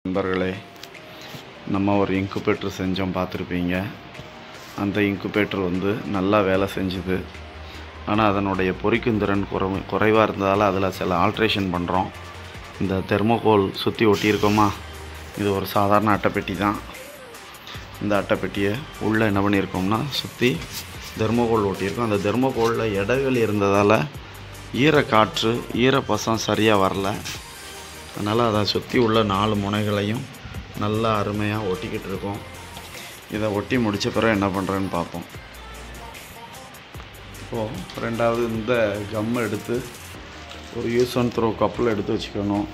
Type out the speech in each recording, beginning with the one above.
நண்பர்களே, நம்ம ஒரு இன்குபேட்டர் செஞ்சோம், பார்த்துருப்பீங்க. அந்த இன்குபேட்டர் வந்து நல்லா வேலை செஞ்சுது. ஆனால் அதனுடைய பொரிக்கும் திறன் குறைவாக இருந்ததால் அதில் சில ஆல்ட்ரேஷன் பண்ணுறோம். இந்த தெர்மோகோல் சுற்றி ஒட்டியிருக்கோமா, இது ஒரு சாதாரண அட்டைப்பெட்டி தான். இந்த அட்டைப்பெட்டியை உள்ளே என்ன பண்ணியிருக்கோம்னா சுற்றி தெர்மோகோல் ஒட்டியிருக்கோம். அந்த தெர்மோகோலில் இடைவெளி இருந்ததால் ஈரக்காற்று ஈரப்பசம் சரியாக வரல. அதனால் அதை சுற்றி உள்ள 4 முனைகளையும் நல்லா அருமையாக ஒட்டிக்கிட்டு இருக்கோம். இதை ஒட்டி முடித்த பிறகு என்ன பண்ணுறேன்னு பார்ப்போம். இப்போது ரெண்டாவது இந்த கம்மை எடுத்து ஒரு யூஸ் அண்ட் த்ரோ கப்பில் எடுத்து வச்சுக்கணும்.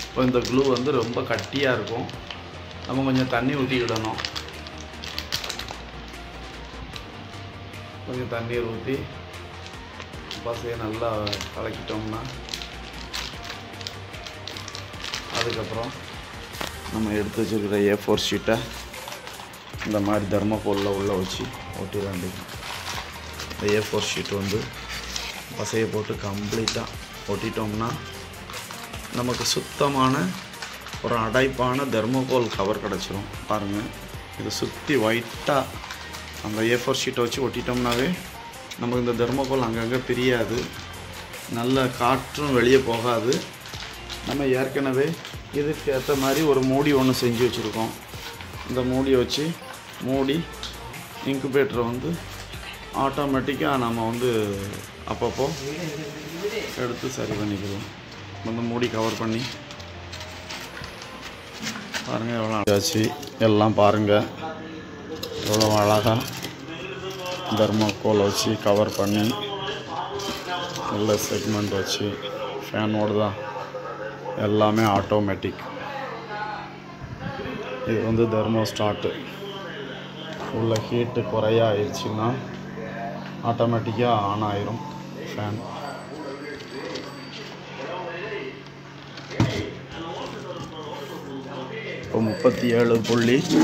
இப்போ இந்த க்ளூ வந்து ரொம்ப கட்டியாக இருக்கும். நம்ம கொஞ்சம் தண்ணி ஊற்றிக்கிடணும். கொஞ்சம் தண்ணீர் ஊற்றி பசையை நல்லா கலக்கிட்டோம்னா அதுக்கப்புறம் நம்ம எடுத்து வச்சுருக்கிற A4 ஷீட்டை இந்த மாதிரி தெர்மோகோலில் உள்ளே வச்சு ஒட்டிட வேண்டியது. இந்த A4 ஷீட் வந்து பசையை போட்டு கம்ப்ளீட்டாக ஒட்டிட்டோம்னா நமக்கு சுத்தமான ஒரு அடைப்பான தெர்மோகோல் கவர் கிடச்சிரும். பாருங்கள், இதை சுற்றி ஒயிட்டாக அந்த A4 ஷீட்டை வச்சு ஒட்டிட்டோம்னாவே நமக்கு இந்த தெர்மோகோல் அங்கங்கே பிரியாது, நல்ல காற்றும் வெளியே போகாது. நம்ம ஏற்கனவே இதுக்கு ஏற்ற மாதிரி ஒரு மூடி ஒன்று செஞ்சு வச்சுருக்கோம். இந்த மூடியை வச்சு மூடி இன்குபேட்டரை வந்து ஆட்டோமேட்டிக்காக நம்ம வந்து அப்பப்போ எடுத்து சரி பண்ணிக்கலாம். வந்து மூடி கவர் பண்ணி பாருங்கள் எவ்வளோ ஆச்சு. எல்லாம் பாருங்கள் எவ்வளோ அழகாக தெர்மோகோல் வச்சு கவர் பண்ணி நல்ல செக்மெண்ட் வச்சு ஃபேனோடு தான் எல்லாமே ஆட்டோமேட்டிக். இது வந்து தெர்மோஸ்டாட்டு. உள்ள ஹீட்டு குறைய ஆயிடுச்சுன்னா ஆட்டோமேட்டிக்காக ஆன் ஆயிரும் ஃபேன். இப்போ 38.5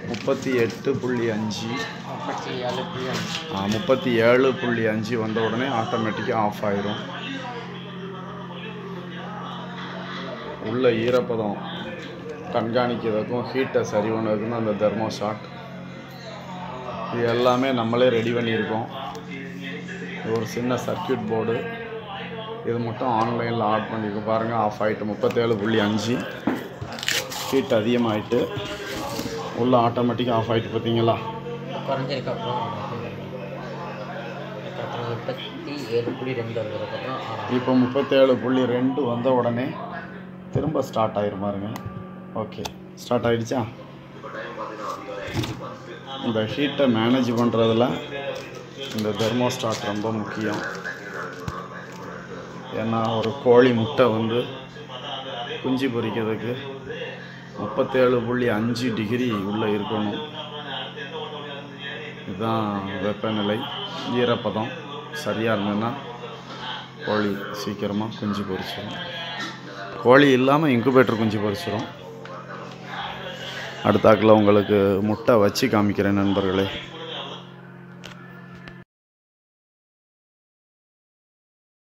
37.5 வந்த உடனே ஆட்டோமேட்டிக்காக ஆஃப் ஆயிரும். உள்ள ஈரப்பதம் கண்காணிக்கிறதுக்கும் ஹீட்டை சரி பண்ணுறதுக்கும் அந்த தெர்மோஸ்டாட். இது எல்லாமே நம்மளே ரெடி பண்ணியிருக்கோம். ஒரு சின்ன சர்க்யூட் போர்டு, இது மட்டும் ஆன்லைனில் ஆட் பண்ணியிருக்கோம். பாருங்கள், ஆஃப் ஆகிட்டு 37.5 ஹீட் அதிகமாகிட்டு உள்ள ஆட்டோமேட்டிக்காக ஆஃப் ஆகிட்டு. பார்த்தீங்களா, இப்போ 37.2 வந்த உடனே திரும்ப ஸ்டார்ட் ஆகிரும். பாருங்க, ஓகே, ஸ்டார்ட் ஆகிடுச்சா. இந்த ஹீட்டை மேனேஜ் பண்ணுறதுல இந்த தெர்மோஸ்டாட் ரொம்ப முக்கியம். ஏன்னா ஒரு கோழி முட்டை வந்து குஞ்சு பொரிக்கிறதுக்கு 37.5 டிகிரி உள்ளே இருக்கணும். இதுதான் வெப்பநிலை. ஈரப்பதம் சரியாக இருந்ததுன்னா கோழி சீக்கிரமாக குஞ்சு பொரிச்சிடும். கோழி இல்லாமல் இன்குபேட்டர் குஞ்சு பொரிச்சிடும். அடுத்தாக்கில் உங்களுக்கு முட்டை வச்சு காமிக்கிறேன் நண்பர்களே.